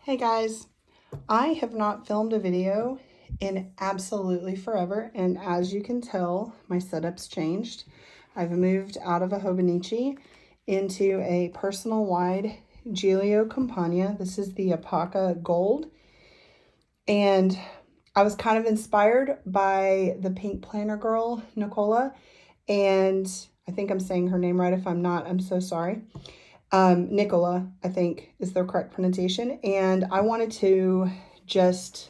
Hey guys, I have not filmed a video in absolutely forever, and as you can tell, my setup's changed. I've moved out of a Hobonichi into a personal wide Giglio Campagna. This is the Apaca Gold, and I was kind of inspired by the pink planner girl, Nicola, and I think I'm saying her name right. If I'm not, I'm so sorry. Nicola, I think is the correct pronunciation. And I wanted to just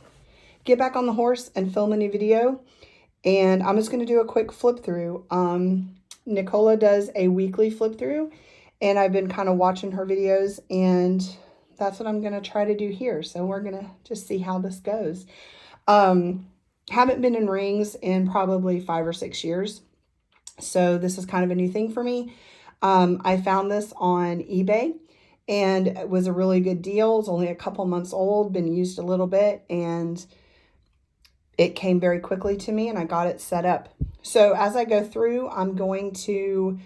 get back on the horse and film a new video. And I'm just going to do a quick flip through. Nicola does a weekly flip through, and I've been kind of watching her videos, and that's what I'm going to try to do here. So we're going to just see how this goes. Haven't been in rings in probably 5 or 6 years. So this is kind of a new thing for me. I found this on eBay, and it was a really good deal. It's only a couple months old, been used a little bit, and it came very quickly to me, and I got it set up. So as I go through, I'm going to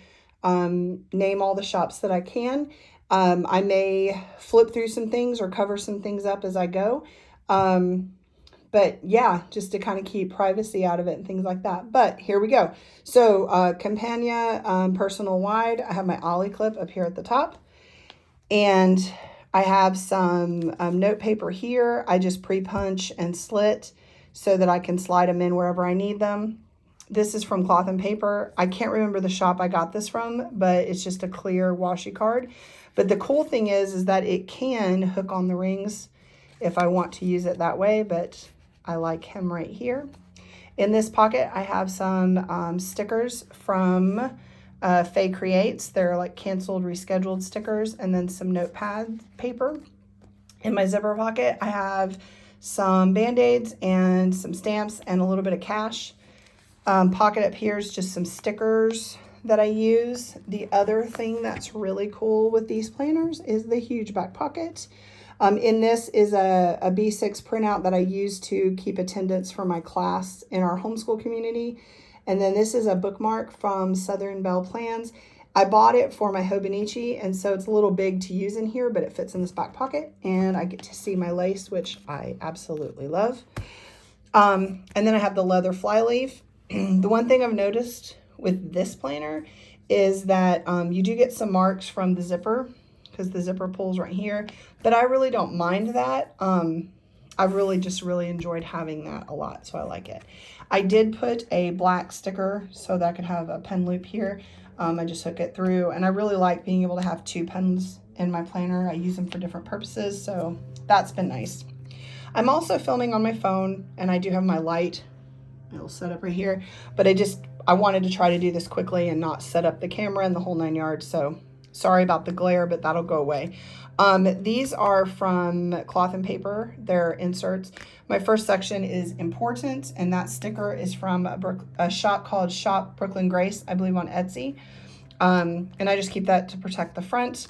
name all the shops that I can. I may flip through some things or cover some things up as I go. But yeah, just to kind of keep privacy out of it and things like that. But here we go. So Campagna personal wide, I have my ollie clip up here at the top. And I have some note paper here. I just pre-punch and slit so that I can slide them in wherever I need them. This is from Cloth and Paper. I can't remember the shop I got this from, but it's just a clear washi card. But the cool thing is that it can hook on the rings if I want to use it that way, but I like him right here. In this pocket, I have some stickers from Faye Creates. They're like canceled, rescheduled stickers, and then some notepad paper. In my zipper pocket, I have some Band-Aids and some stamps and a little bit of cash. Pocket up here is just some stickers that I use. The other thing that's really cool with these planners is the huge back pocket. In this is a B6 printout that I use to keep attendance for my class in our homeschool community. And then this is a bookmark from Southern Belle Plans. I bought it for my Hobonichi, and so it's a little big to use in here, but it fits in this back pocket, and I get to see my lace, which I absolutely love. And then I have the leather flyleaf. The one thing I've noticed with this planner is that you do get some marks from the zipper, because the zipper pulls right here, but I really don't mind that. I've really enjoyed having that a lot, so I like it. I did put a black sticker so that I could have a pen loop here. I just hook it through, and I really like being able to have 2 pens in my planner. I use them for different purposes, so that's been nice. I'm also filming on my phone, and I do have my light. It'll set up right here, but I wanted to try to do this quickly and not set up the camera and the whole 9 yards, so sorry about the glare, but that'll go away. These are from Cloth and Paper. They're inserts. My first section is important, and that sticker is from a shop called Shop Brooklyn Grace, I believe on Etsy. And I just keep that to protect the front.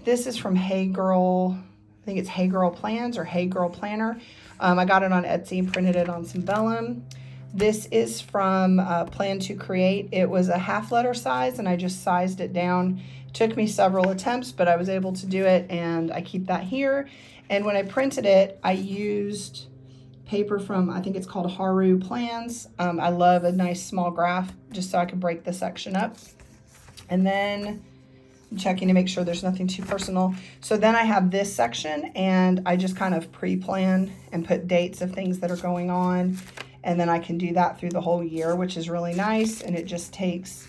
This is from Hey Girl, I think it's Hey Girl Plans or Hey Girl Planner. I got it on Etsy and printed it on some vellum. This is from Plan to Create. It was a 1/2 letter size, and I just sized it down. It took me several attempts, but I was able to do it, and I keep that here. And when I printed it, I used paper from, I think it's called Haru Plans. I love a nice small graph just so I can break the section up. And then I'm checking to make sure there's nothing too personal. So then I have this section, and I just kind of pre-plan and put dates of things that are going on. And then I can do that through the whole year, which is really nice. And it just takes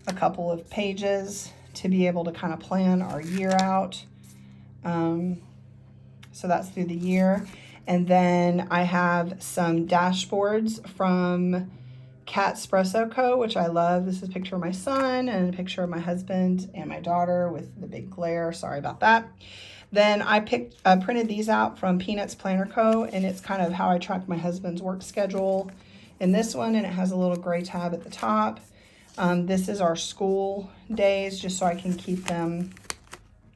a couple of pages to be able to kind of plan our year out. So that's through the year. And then I have some dashboards from Cat Espresso Co., which I love. This is a picture of my son and a picture of my husband and my daughter with the big glare. Sorry about that. Then I printed these out from Peanuts Planner Co., and it's kind of how I track my husband's work schedule in this one, and it has a little gray tab at the top. This is our school days, just so I can keep them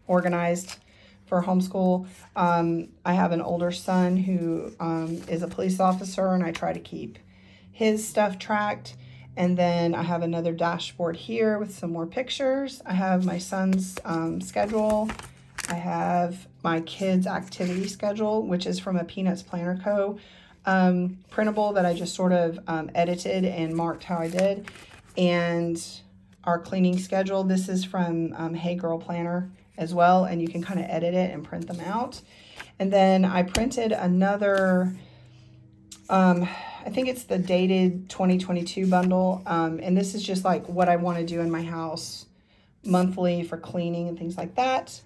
organized for homeschool. I have an older son who is a police officer, and I try to keep his stuff tracked. And then I have another dashboard here with some more pictures. I have my son's schedule. I have my kids' activity schedule, which is from a Peanuts Planner Co. Printable that I just sort of edited and marked how I did. And our cleaning schedule, this is from Hey Girl Planner as well, and you can kind of edit it and print them out. And then I printed another, I think it's the dated 2022 bundle, and this is just like what I want to do in my house monthly for cleaning and things like that.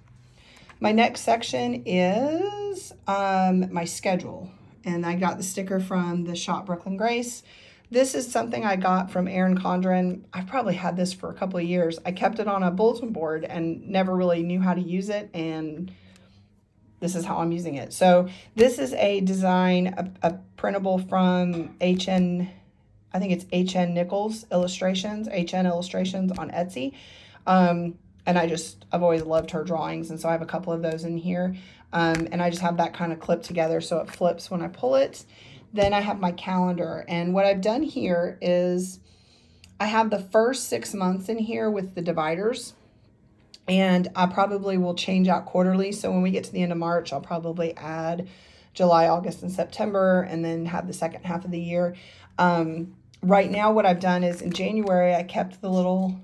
My next section is my schedule, and I got the sticker from the shop Brooklyn Grace. This is something I got from Erin Condren. I've probably had this for a couple of years. I kept it on a bulletin board and never really knew how to use it, and this is how I'm using it. So this is a design, a printable from HN, I think it's HN Nichols Illustrations, HN Illustrations on Etsy. And I've always loved her drawings, and so I have a couple of those in here. And I just have that kind of clipped together so it flips when I pull it. Then I have my calendar, and what I've done here is I have the first 6 months in here with the dividers, and I probably will change out quarterly. So when we get to the end of March, I'll probably add July, August, and September, and then have the second half of the year. Right now, what I've done is in January, I kept the little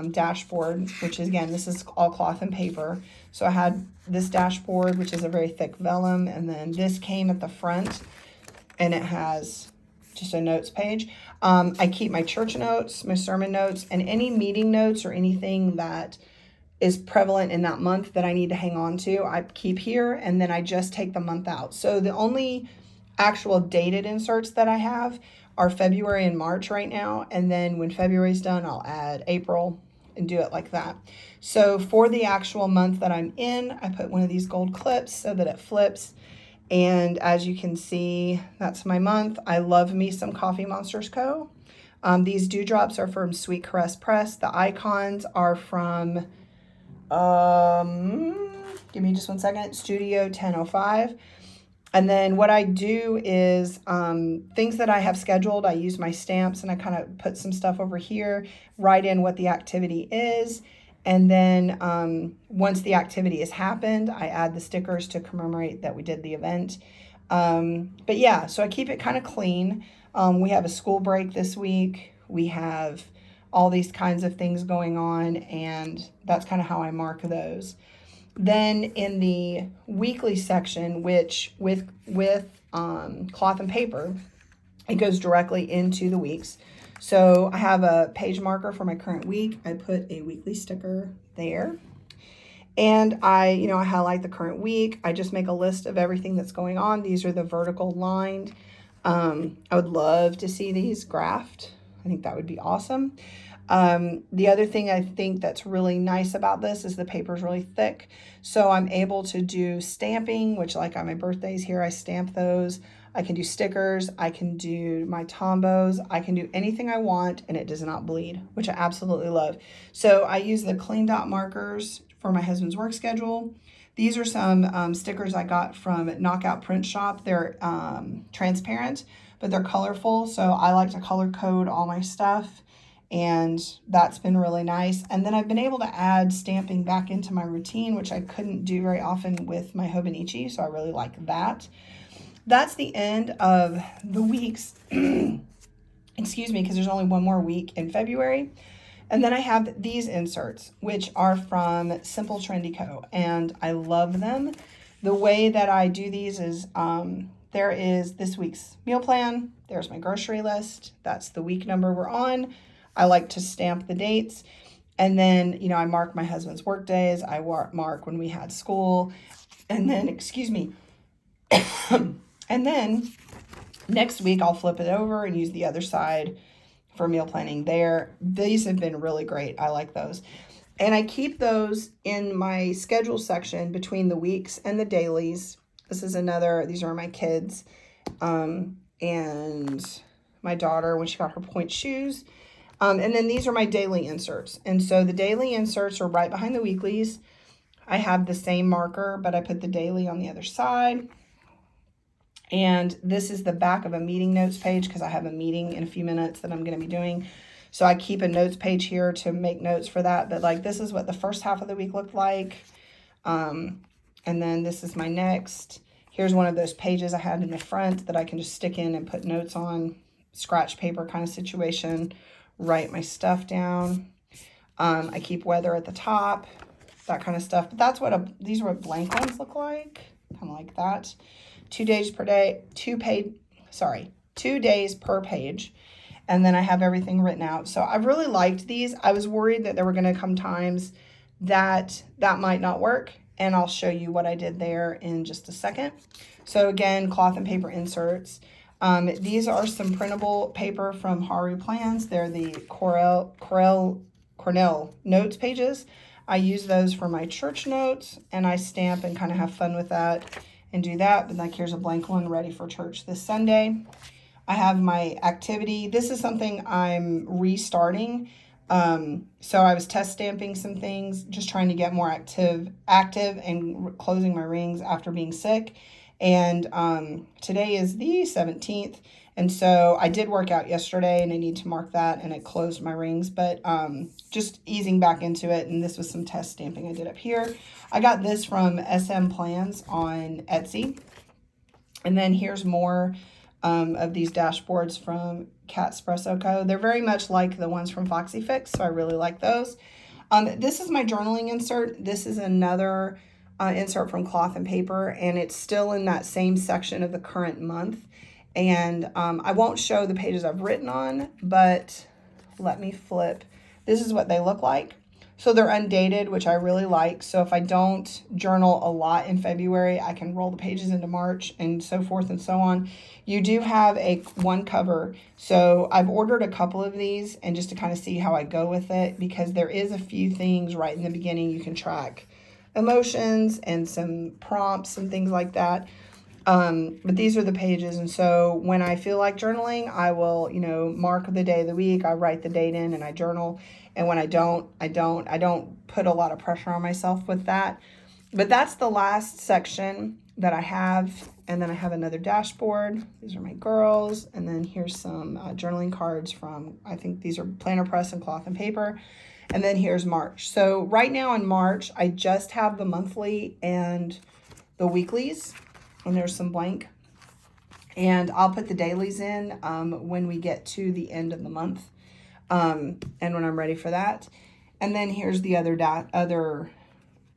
dashboard, which is, again, this is all cloth and paper. So I had this dashboard, which is a very thick vellum, and then this came at the front, and it has just a notes page. I keep my church notes, my sermon notes, and any meeting notes or anything that is prevalent in that month that I need to hang on to, I keep here, and then I just take the month out. So the only actual dated inserts that I have are February and March right now, and then when February's done, I'll add April and do it like that. So for the actual month that I'm in, I put one of these gold clips so that it flips, and as you can see, that's my month. I love me some Coffee Monsters Co. These dewdrops are from Sweet Caress Press. The icons are from give me just 1 second, Studio 1005. And then what I do is things that I have scheduled, I use my stamps and I kind of put some stuff over here, write in what the activity is. And then once the activity has happened, I add the stickers to commemorate that we did the event. But yeah, so I keep it kind of clean. We have a school break this week. We have all these kinds of things going on, and that's kind of how I mark those. Then in the weekly section, which with cloth and paper, it goes directly into the weeks. So I have a page marker for my current week. I put a weekly sticker there. And I highlight the current week. I just make a list of everything that's going on. These are the vertical lined. I would love to see these graphed. I think that would be awesome. The other thing I think that's really nice about this is the paper is really thick. So I'm able to do stamping, which like on my birthdays here, I stamp those. I can do stickers. I can do my tombos. I can do anything I want, and it does not bleed, which I absolutely love. So I use the clean dot markers for my husband's work schedule. These are some stickers I got from Knockout Print Shop. They're transparent, but they're colorful. So I like to color code all my stuff, and that's been really nice. And then I've been able to add stamping back into my routine, which I couldn't do very often with my Hobonichi, so I really like that. That's the end of the weeks. Excuse me, because there's only one more week in February. And then I have these inserts, which are from Simple Trendy Co. And I love them. The way that I do these is there is this week's meal plan. There's my grocery list. That's the week number we're on. I like to stamp the dates. And then, I mark my husband's work days. I mark when we had school. And then, excuse me. And then next week I'll flip it over and use the other side for meal planning there. These have been really great. I like those. And I keep those in my schedule section between the weeks and the dailies. These are my kids and my daughter when she got her point shoes. And then these are my daily inserts. And so the daily inserts are right behind the weeklies. I have the same marker, but I put the daily on the other side. And this is the back of a meeting notes page because I have a meeting in a few minutes that I'm going to be doing. So I keep a notes page here to make notes for that. But like, this is what the first half of the week looked like. And then this is my next. Here's one of those pages I had in the front that I can just stick in and put notes on, scratch paper kind of situation, write my stuff down. I keep weather at the top, that kind of stuff. But that's what these are what blank ones look like, kind of like that. 2 days per day, 2 days per page. And then I have everything written out. So I really liked these. I was worried that there were going to come times that might not work. And I'll show you what I did there in just a second. So again, cloth and paper inserts. These are some printable paper from Haru Plans. They're the Cornell notes pages. I use those for my church notes, and I stamp and kind of have fun with that and do that. But like, here's a blank one ready for church this Sunday. I have my activity. This is something I'm restarting. So I was test stamping some things, just trying to get more active and closing my rings after being sick. And today is the 17th. And so I did work out yesterday, and I need to mark that, and it closed my rings, but just easing back into it. And this was some test stamping I did up here. I got this from SM Plans on Etsy. And then here's more of these dashboards from Catspresso Co. They're very much like the ones from Foxy Fix, so I really like those. This is my journaling insert. This is another insert from Cloth and Paper, and it's still in that same section of the current month. And I won't show the pages I've written on, but let me flip. This is what they look like. So they're undated, which I really like. So if I don't journal a lot in February, I can roll the pages into March and so forth and so on. You do have one cover. So I've ordered a couple of these, and just to kind of see how I go with it, because there is a few things right in the beginning you can track emotions and some prompts and things like that. But these are the pages. And so when I feel like journaling, I will, mark the day of the week. I write the date in and I journal. And when I don't put a lot of pressure on myself with that. But that's the last section that I have. And then I have another dashboard. These are my girls. And then here's some journaling cards from, I think these are Planner Press and Cloth and Paper. And then here's March. So right now in March, I just have the monthly and the weeklies. And there's some blank. And I'll put the dailies in when we get to the end of the month. And when I'm ready for that. And then here's the other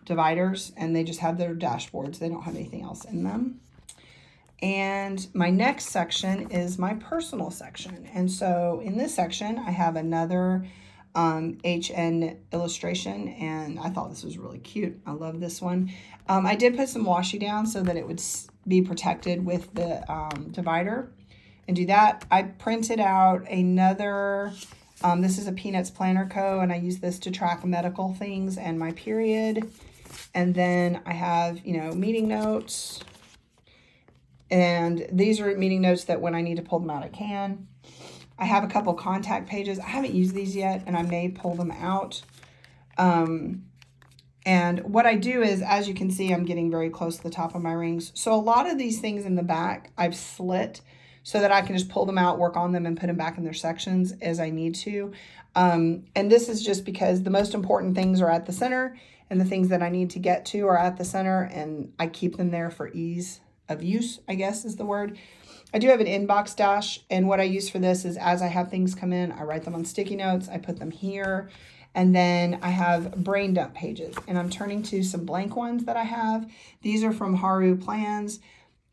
dividers, and they just have their dashboards. They don't have anything else in them. And my next section is my personal section. And so in this section, I have another HN illustration, and I thought this was really cute. I love this one. I did put some washi down so that it would be protected with the divider, and do that. I printed out another, this is a Peanuts Planner Co., and I use this to track medical things and my period. And then I have, meeting notes, and these are meeting notes that when I need to pull them out, I can. I have a couple contact pages. I haven't used these yet, and I may pull them out. And what I do is, as you can see, I'm getting very close to the top of my rings. So a lot of these things in the back, I've slit so that I can just pull them out, work on them, and put them back in their sections as I need to. And this is just because the most important things are at the center, and the things that I need to get to are at the center, and I keep them there for ease of use, I guess is the word. I do have an inbox dash, and what I use for this is as I have things come in, I write them on sticky notes, I put them here, and then I have brain dump pages, and I'm turning to some blank ones that I have. These are from Haru Plans,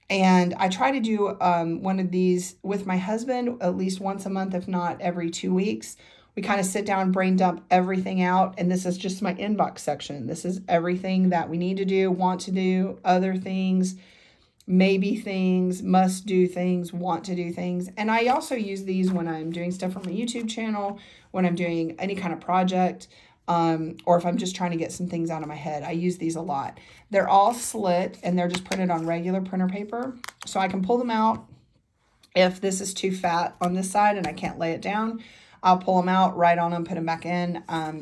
and I try to do one of these with my husband at least once a month, if not every 2 weeks. We kind of sit down, brain dump everything out, and this is just my inbox section. This is everything that we need to do, want to do, other things, maybe things, must do things, want to do things. And I also use these when I'm doing stuff for my YouTube channel, when I'm doing any kind of project, or if I'm just trying to get some things out of my head. I use these a lot. They're all slit, and they're just printed on regular printer paper. So I can pull them out. If this is too fat on this side and I can't lay it down, I'll pull them out, write on them, put them back in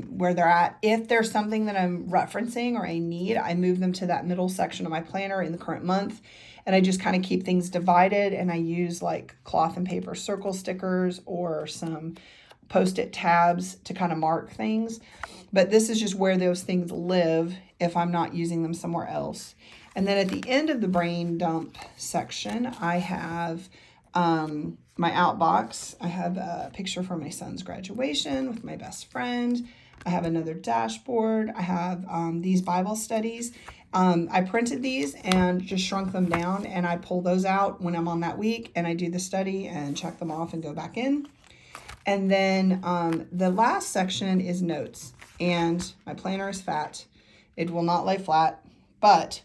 where they're at. If there's something that I'm referencing or I need, I move them to that middle section of my planner in the current month. And I just kind of keep things divided, and I use like cloth and paper circle stickers or some Post-it tabs to kind of mark things. But this is just where those things live if I'm not using them somewhere else. And then at the end of the brain dump section, I have my outbox. I have a picture from my son's graduation with my best friend. I have another dashboard. I have these Bible studies. I printed these and just shrunk them down, and I pull those out when I'm on that week, and I do the study and check them off and go back in. And then the last section is notes, and my planner is fat. It will not lay flat, but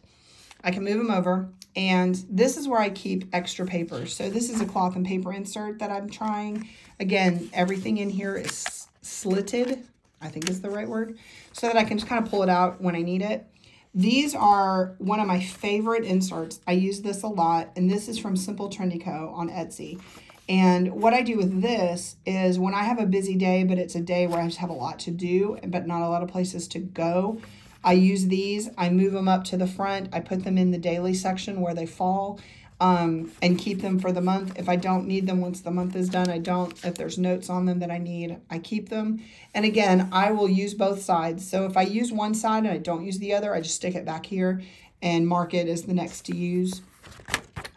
I can move them over. And this is where I keep extra papers. So this is a cloth and paper insert that I'm trying. Again, everything in here is slitted, I think is the right word, so that I can just kind of pull it out when I need it. These are one of my favorite inserts. I use this a lot, and this is from Simple Trendy Co. on Etsy. And what I do with this is when I have a busy day, but it's a day where I just have a lot to do, but not a lot of places to go, I use these. I move them up to the front. I put them in the daily section where they fall, and keep them for the month. If I don't need them once the month is done, I don't. If there's notes on them that I need, I keep them. And again, I will use both sides. So if I use one side and I don't use the other, I just stick it back here and mark it as the next to use.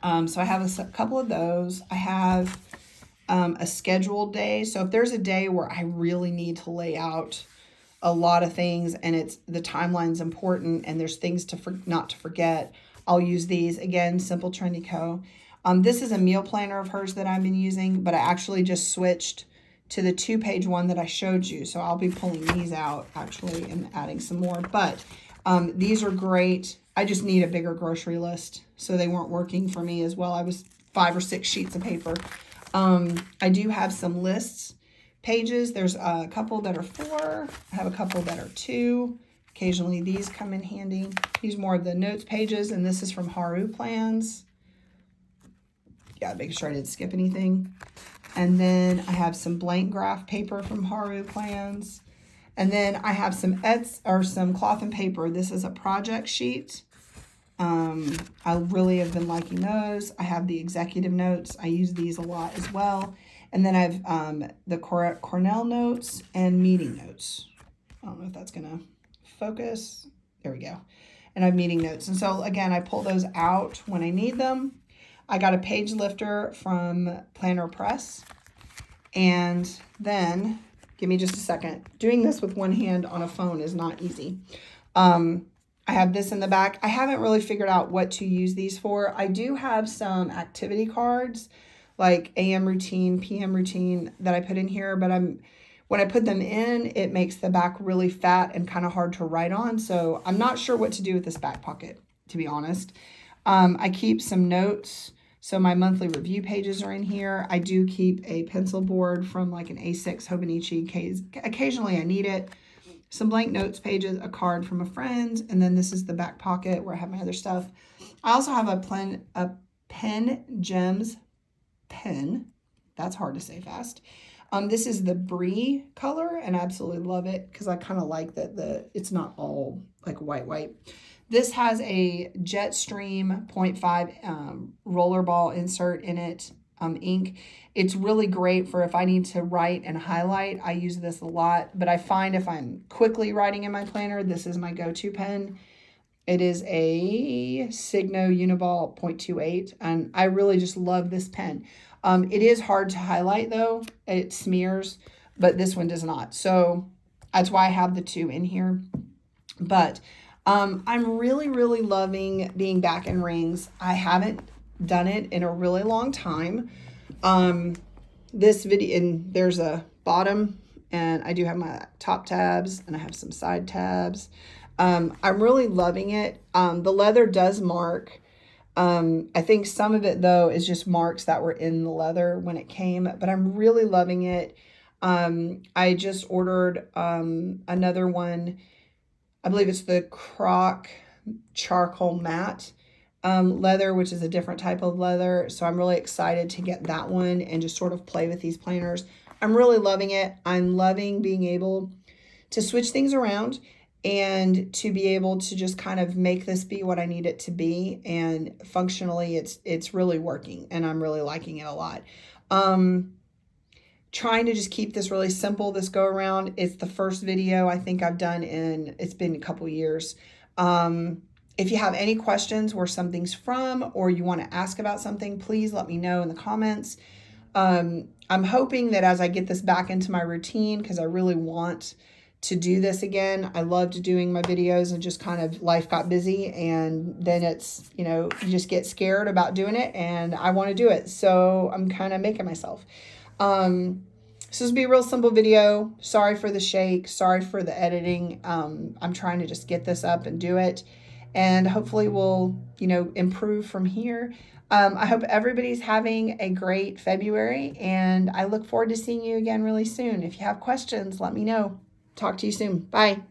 So I have a couple of those. I have a scheduled day. So if there's a day where I really need to lay out a lot of things and it's the timeline's important and there's things not to forget, I'll use these. Again, Simple Trendy Co. This is a meal planner of hers that I've been using, but I actually just switched to the 2-page one that I showed you. So I'll be pulling these out actually and adding some more. But these are great. I just need a bigger grocery list, so they weren't working for me as well. I was 5 or 6 sheets of paper. I do have some lists pages. There's a couple that are 4. I have a couple that are 2. Occasionally these come in handy. These more of the notes pages, and this is from Haru Plans. Yeah, making sure I didn't skip anything. And then I have some blank graph paper from Haru Plans. And then I have some cloth and paper. This is a project sheet. I really have been liking those. I have the executive notes. I use these a lot as well. And then I have the Cornell notes and meeting notes. I don't know if that's going to focus. There we go. And I have meeting notes. And so again, I pull those out when I need them. I got a page lifter from Planner Press. And then, give me just a second. Doing this with one hand on a phone is not easy. I have this in the back. I haven't really figured out what to use these for. I do have some activity cards, like AM routine, PM routine that I put in here, but when I put them in, it makes the back really fat and kind of hard to write on. So I'm not sure what to do with this back pocket, to be honest. I keep some notes. So my monthly review pages are in here. I do keep a pencil board from like an A6 Hobonichi. Occasionally I need it. Some blank notes pages, a card from a friend, and then this is the back pocket where I have my other stuff. I also have a Pen Gems pen. That's hard to say fast. This is the Brie color, and I absolutely love it because I kind of like that it's not all like white. This has a Jetstream 0.5 rollerball insert in it, ink. It's really great for if I need to write and highlight. I use this a lot, but I find if I'm quickly writing in my planner, this is my go-to pen. It is a Signo Uniball 0.28, and I really just love this pen. It is hard to highlight though. It smears, but this one does not. So that's why I have the 2 in here. But I'm really, really loving being back in rings. I haven't done it in a really long time. This video, and there's a bottom, and I do have my top tabs, and I have some side tabs. I'm really loving it. The leather does mark. I think some of it though is just marks that were in the leather when it came, but I'm really loving it. I just ordered another one. I believe it's the Croc Charcoal Matte leather, which is a different type of leather. So I'm really excited to get that one and just sort of play with these planners. I'm really loving it. I'm loving being able to switch things around and to be able to just kind of make this be what I need it to be. And functionally, it's really working, and I'm really liking it a lot. trying to just keep this really simple this go around. It's the first video I think I've done it's been a couple years. If you have any questions where something's from, or you want to ask about something, please let me know in the comments. I'm hoping that as I get this back into my routine, because I really want to do this again. I loved doing my videos, and just kind of life got busy, and then it's, you just get scared about doing it, and I want to do it. So I'm kind of making myself. This will be a real simple video. Sorry for the shake. Sorry for the editing. I'm trying to just get this up and do it. And hopefully we'll, improve from here. I hope everybody's having a great February, and I look forward to seeing you again really soon. If you have questions, let me know. Talk to you soon. Bye.